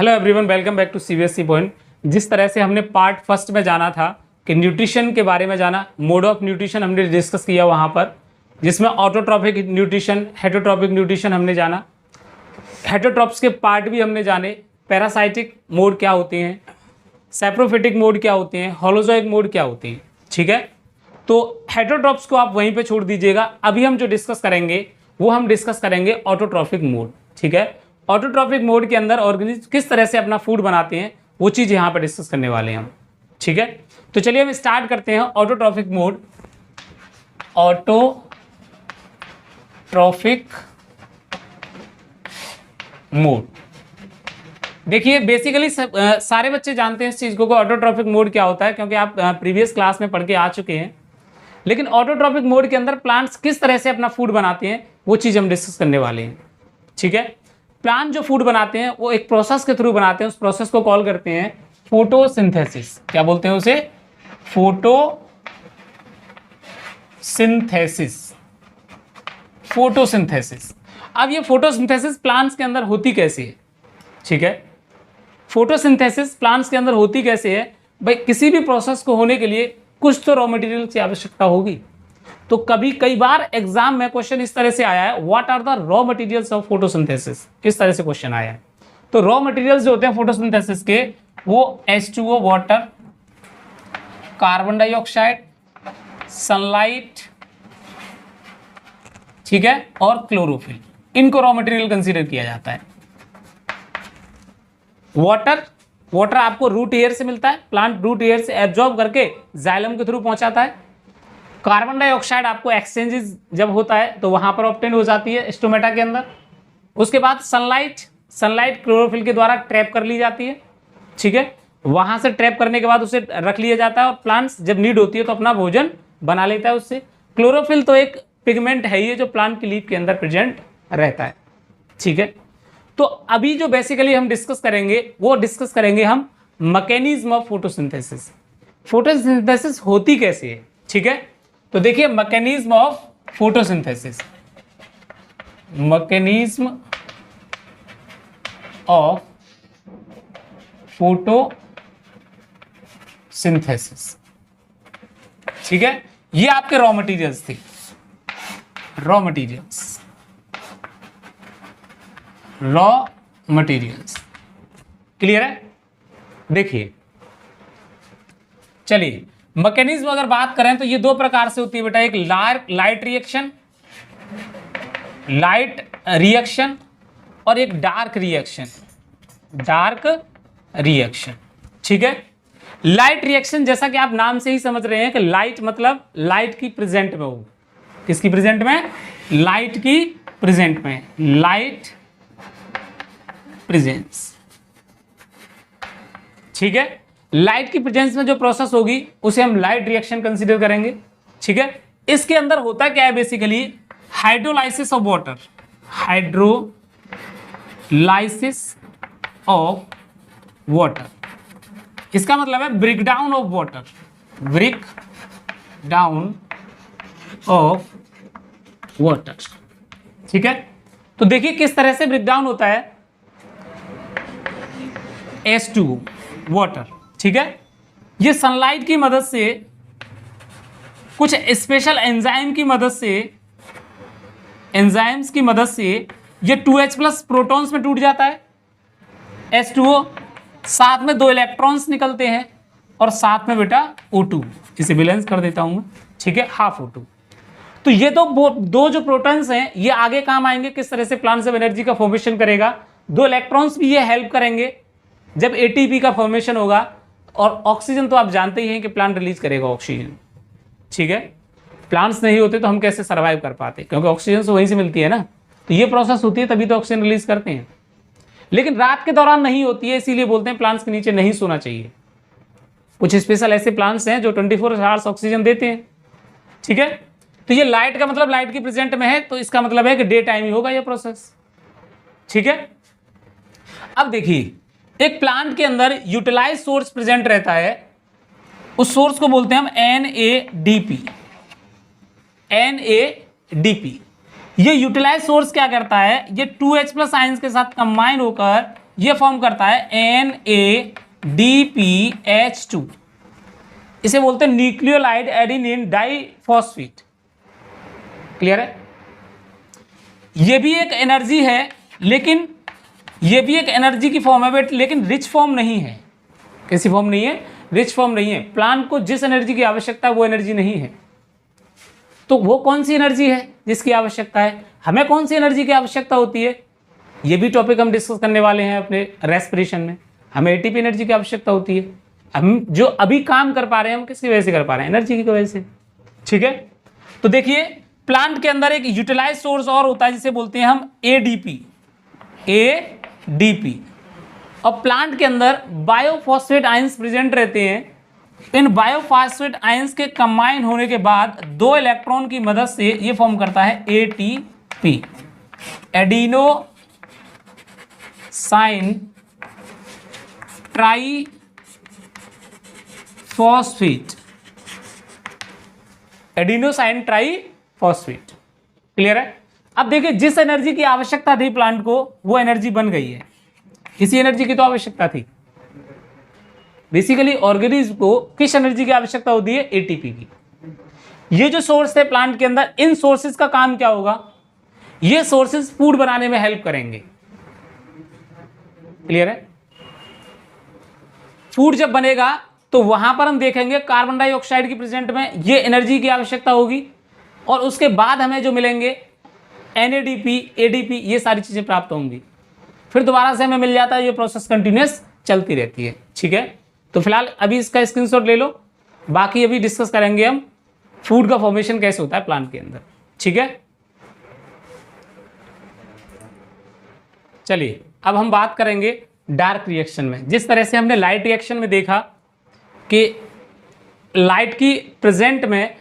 Hello everyone, welcome back to CBSE point. जिस तरह से हमने पार्ट फर्स्ट में जाना था कि न्यूट्रिशन के बारे में जाना, मोड ऑफ न्यूट्रिशन हमने डिस्कस किया वहाँ पर, जिसमें ऑटोट्रॉफिक न्यूट्रिशन, हेटरोट्रॉफिक न्यूट्रिशन हमने जाना। हेटरोट्रॉप्स के पार्ट भी हमने जाने, पैरासाइटिक मोड क्या होते हैं, सैप्रोफिटिक मोड क्या होते हैं, होलोजोइक मोड क्या होते हैं। ठीक है, तो हेटरोट्रॉप्स को आप वहीं पे छोड़ दीजिएगा। अभी हम जो डिस्कस करेंगे वो हम डिस्कस करेंगे ऑटोट्रॉफिक मोड। ठीक है, ऑटोट्रॉफिक मोड के अंदर ऑर्गेनिज्म किस तरह से अपना फूड बनाते हैं वो चीज़ यहाँ पर डिस्कस करने वाले हैं हम। ठीक है, तो चलिए हम स्टार्ट करते हैं ऑटोट्रॉफिक मोड। ऑटोट्रॉफिक मोड, देखिए बेसिकली सारे बच्चे जानते हैं इस चीज़ को ऑटोट्रॉफिक मोड क्या होता है, क्योंकि आप प्रीवियस क्लास में पढ़ के आ चुके हैं। लेकिन ऑटोट्रॉफिक मोड के अंदर प्लांट्स किस तरह से अपना फूड बनाते हैं वो चीज़ हम डिस्कस करने वाले हैं। ठीक है, प्लांट जो फूड बनाते हैं वो एक प्रोसेस के थ्रू बनाते हैं, उस प्रोसेस को कॉल करते हैं फोटोसिंथेसिस। क्या बोलते हैं उसे? फोटोसिंथेसिस। फोटोसिंथेसिस। अब ये फोटोसिंथेसिस प्लांट्स के अंदर होती कैसे है? ठीक है, फोटोसिंथेसिस प्लांट्स के अंदर होती कैसे है भाई? किसी भी प्रोसेस को होने के लिए कुछ तो रॉ मटेरियल की आवश्यकता होगी। तो कई बार एग्जाम में क्वेश्चन इस तरह से आया है, what are the raw materials of photosynthesis, इस तरह से क्वेश्चन आया है। तो रॉ मटेरियल्स जो होते हैं फोटोसिंथेसिस के, वो H2O water, carbon dioxide, sunlight, ठीक है, और क्लोरोफिल, इनको रॉ मटेरियल कंसीडर किया जाता है। वाटर आपको रूट एयर से मिलता है, प्लांट रूट एयर से एब्जॉर्ब करके जाइलम के थ्रू पहुंचाता है। कार्बन डाइऑक्साइड आपको एक्सचेंजेस जब होता है तो वहां पर ऑब्टेन हो जाती है स्टोमेटा के अंदर। उसके बाद सनलाइट क्लोरोफिल के द्वारा ट्रैप कर ली जाती है। ठीक है, वहां से ट्रैप करने के बाद उसे रख लिया जाता है और प्लांट्स जब नीड होती है तो अपना भोजन बना लेता है उससे। क्लोरोफिल तो एक पिगमेंट है ये जो प्लांट की लीफ के अंदर प्रेजेंट रहता है। ठीक है, तो अभी जो बेसिकली हम डिस्कस करेंगे वो डिस्कस करेंगे हम मैकेनिज्म ऑफ फोटोसिंथेसिस। फोटोसिंथेसिस होती कैसे है? ठीक है, तो देखिए mechanism of photosynthesis, mechanism of photosynthesis. ठीक है, ये आपके रॉ मटेरियल्स थे, रॉ मटेरियल्स। क्लियर है? देखिए चलिए, मैकेनिज्म अगर बात करें तो ये दो प्रकार से होती है बेटा, एक लाइट रिएक्शन और एक डार्क रिएक्शन। ठीक है, लाइट रिएक्शन जैसा कि आप नाम से ही समझ रहे हैं कि लाइट मतलब लाइट की प्रेजेंट में हो। किसकी प्रेजेंट में? लाइट की प्रेजेंट में, लाइट प्रेजेंस। ठीक है, लाइट की प्रेजेंस में जो प्रोसेस होगी उसे हम लाइट रिएक्शन कंसीडर करेंगे। ठीक है, इसके अंदर होता क्या है basically? Hydrolysis of water, hydrolysis of water. इसका मतलब है break down of water, break down of water. ठीक है, तो देखिए किस तरह से ब्रेक डाउन होता है H2O वाटर। ठीक है, ये सनलाइट की मदद से, कुछ स्पेशल एंजाइम की मदद से, एंजाइम्स की मदद से ये 2H+ प्रोटॉन्स में टूट जाता है H2O, साथ में 2 इलेक्ट्रॉन्स निकलते हैं और साथ में बेटा O2, इसे बैलेंस कर देता हूं मैं। ठीक है, हाफ O2। तो ये दो जो प्रोटॉन्स हैं ये आगे काम आएंगे, किस तरह से प्लांट से एनर्जी का फॉर्मेशन करेगा। 2 इलेक्ट्रॉन्स भी ये हेल्प करेंगे जब ATP का फॉर्मेशन होगा। और ऑक्सीजन तो आप जानते ही हैं कि प्लांट रिलीज करेगा ऑक्सीजन। ठीक है, प्लांट्स नहीं होते तो हम कैसे सर्वाइव कर पाते, क्योंकि ऑक्सीजन तो वहीं से मिलती है ना। तो ये प्रोसेस होती है तभी तो ऑक्सीजन रिलीज करते हैं, लेकिन रात के दौरान नहीं होती है, इसीलिए बोलते हैं प्लांट्स के नीचे नहीं सोना चाहिए। कुछ स्पेशल ऐसे प्लांट्स हैं जो 24 आवर्स ऑक्सीजन देते हैं। ठीक है, तो ये लाइट का मतलब लाइट की प्रेजेंट में है, तो इसका मतलब है कि डे टाइम ही होगा ये प्रोसेस। ठीक है, अब देखिए एक प्लांट के अंदर यूटिलाइज सोर्स प्रेजेंट रहता है, उस सोर्स को बोलते हैं हम NADP। ये यूटिलाइज सोर्स क्या करता है? ये 2H+ आयंस के साथ कंबाइन होकर ये फॉर्म करता है NADPH2, इसे बोलते हैं न्यूक्लियोलाइड एडेनिन डाइफॉस्फेट। क्लियर है? ये भी एक एनर्जी है, लेकिन ये भी एक एनर्जी की फॉर्म है बट लेकिन रिच फॉर्म नहीं है। कैसी फॉर्म नहीं है? रिच फॉर्म नहीं है। प्लांट को जिस एनर्जी की आवश्यकता है वो एनर्जी नहीं है। तो वो कौन सी एनर्जी है जिसकी आवश्यकता है? हमें कौन सी एनर्जी की आवश्यकता होती है? ये भी टॉपिक हम डिस्कस करने वाले हैं अपने रेस्पिरेशन में। हमें एटीपी एनर्जी की आवश्यकता होती है। हम जो अभी काम कर पा रहे हैं हम किसकी वजह से कर पा रहे हैं? एनर्जी की वजह से। ठीक है, तो देखिए प्लांट के अंदर एक यूटिलाइज सोर्स और होता है जिसे बोलते हैं हम एडीपी। और प्लांट के अंदर बायोफॉस्फेट आयंस प्रेजेंट रहते हैं। इन बायोफॉस्फेट आयंस के कंबाइन होने के बाद 2 इलेक्ट्रॉन की मदद से ये फॉर्म करता है ATP, adenosine triphosphate, adenosine triphosphate. Clear है? अब देखिए जिस एनर्जी की आवश्यकता थी प्लांट को वो एनर्जी बन गई है। किसी एनर्जी की तो आवश्यकता थी। बेसिकली ऑर्गेनिज्म को किस एनर्जी की आवश्यकता होती है? एटीपी की। ये जो सोर्स है प्लांट के अंदर, इन सोर्सेज का काम क्या होगा? ये सोर्सेज फूड बनाने में हेल्प करेंगे। क्लियर है? फूड जब बनेगा तो वहां पर हम देखेंगे कार्बन डाइऑक्साइड की प्रेजेंट में ये एनर्जी की आवश्यकता होगी और उसके बाद हमें जो मिलेंगे NADP, ADP, ये सारी चीजें प्राप्त होंगी। फिर दोबारा से हमें मिल जाता है। ये प्रोसेस कंटिन्यूअस चलती रहती है। ठीक है, तो फिलहाल अभी इसका स्क्रीनशॉट ले लो, बाकी अभी डिस्कस करेंगे हम फूड का फॉर्मेशन कैसे होता है प्लांट के अंदर। ठीक है, चलिए अब हम बात करेंगे डार्क रिएक्शन में। जिस तरह से हमने लाइट रिएक्शन में देखा कि लाइट की प्रेजेंट में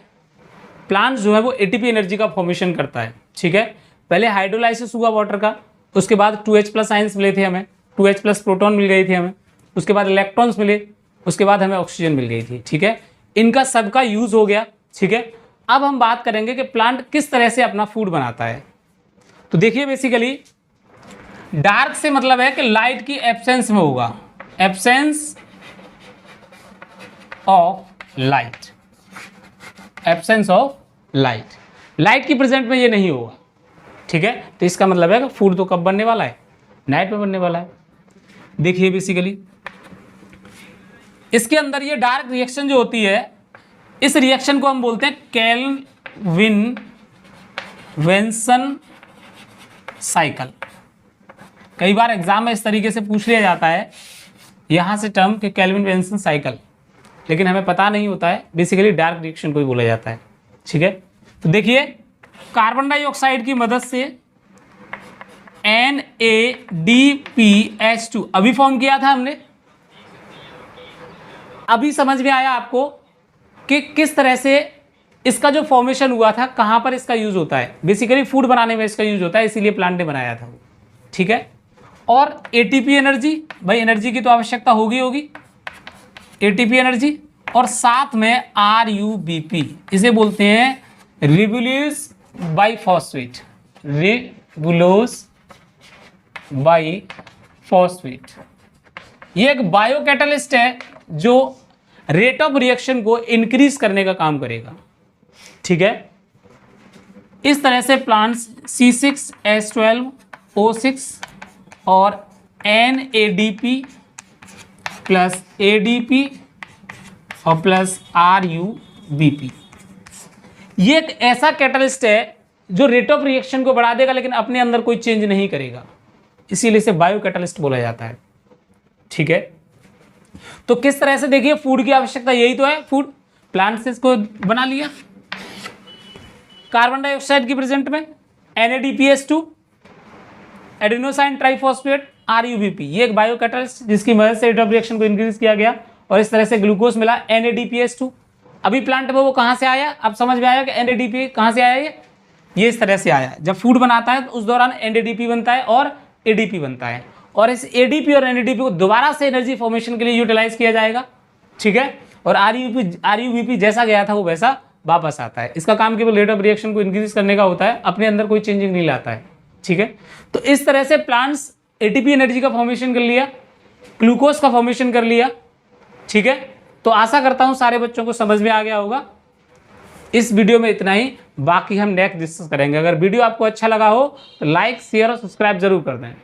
प्लांट जो है वो एटीपी एनर्जी का फॉर्मेशन करता है। ठीक है, पहले हाइड्रोलाइसिस हुआ वाटर का, उसके बाद 2H+ आयंस मिले थे हमें, 2H+ प्रोटॉन मिल गई थी हमें, उसके बाद इलेक्ट्रॉन्स मिले, उसके बाद हमें ऑक्सीजन मिल गई थी। ठीक है, इनका सबका यूज हो गया। ठीक है, अब हम बात करेंगे कि प्लांट किस तरह से अपना फूड बनाता है। तो देखिए बेसिकली डार्क से मतलब है कि लाइट की एब्सेंस में होगा, absence of light, absence of light. Light की प्रेजेंट में ये नहीं होगा। ठीक है, तो इसका मतलब है कि फूड तो कब बनने वाला है? नाइट में बनने वाला है। देखिए बेसिकली इसके अंदर ये डार्क रिएक्शन जो होती है, इस रिएक्शन को हम बोलते हैं केल्विन वेन्सन साइकिल। कई बार एग्जाम में इस तरीके से पूछ लिया जाता है यहां से टर्म कि केल्विन वेन्सन साइकिल, लेकिन हमें पता नहीं होता है। बेसिकली डार्क रिएक्शन को ही बोला जाता है। ठीक है, तो देखिए कार्बन डाइऑक्साइड की मदद से NADPH2 अभी फॉर्म किया था हमने। अभी समझ में आया आपको कि किस तरह से इसका जो फॉर्मेशन हुआ था, कहां पर इसका यूज होता है। बेसिकली फूड बनाने में इसका यूज होता है, इसीलिए प्लांट ने बनाया था वो। ठीक है, और एटीपी एनर्जी, भाई एनर्जी की तो आवश्यकता होगी, एटीपी एनर्जी, और साथ में RUBP, इसे बोलते हैं रिबुलोज बाइफॉस्फेट, रिबुलोज बाइफॉस्फेट। ये एक बायोकैटलिस्ट है जो रेट ऑफ रिएक्शन को इंक्रीज करने का काम करेगा। ठीक है, इस तरह से प्लांट्स C6H12O6 और NADP प्लस ADP और प्लस RUBP, ये एक ऐसा कैटलिस्ट है जो रेट ऑफ रिएक्शन को बढ़ा देगा लेकिन अपने अंदर कोई चेंज नहीं करेगा, इसीलिए इसे बायो कैटलिस्ट बोला जाता है। ठीक है, तो किस तरह से देखिए फूड की आवश्यकता यही तो है, फूड प्लांट से इसको बना लिया। कार्बन डाइऑक्साइड की प्रेजेंट में NADPH2, एडिनोसाइन ट्राइफॉस्फेट, RUBP, ये एक बायो कैटलिस्ट जिसकी मदद से रेट ऑफ रिएक्शन को इंक्रीज किया गया और इस तरह से ग्लूकोज मिला NADPH2। अभी प्लांट में वो कहाँ से आया? अब समझ में आया कि NADP कहाँ से आया? ये इस तरह से आया। जब फूड बनाता है तो उस दौरान NADP बनता है और ADP बनता है, और इस ADP और NADP को दोबारा से एनर्जी फॉर्मेशन के लिए यूटिलाइज किया जाएगा। ठीक है, और RUBP जैसा गया था वो वैसा वापस आता है। इसका काम केवल रेट ऑफ रिएक्शन को इंक्रीज करने का होता है, अपने अंदर कोई चेंजिंग नहीं लाता है। ठीक है, तो इस तरह से प्लांट्स एटीपी एनर्जी का फॉर्मेशन कर लिया, ग्लूकोज का फॉर्मेशन कर लिया। ठीक है, तो आशा करता हूं सारे बच्चों को समझ में आ गया होगा। इस वीडियो में इतना ही, बाकी हम नेक्स्ट डिस्कस करेंगे। अगर वीडियो आपको अच्छा लगा हो तो लाइक शेयर और सब्सक्राइब जरूर कर दें।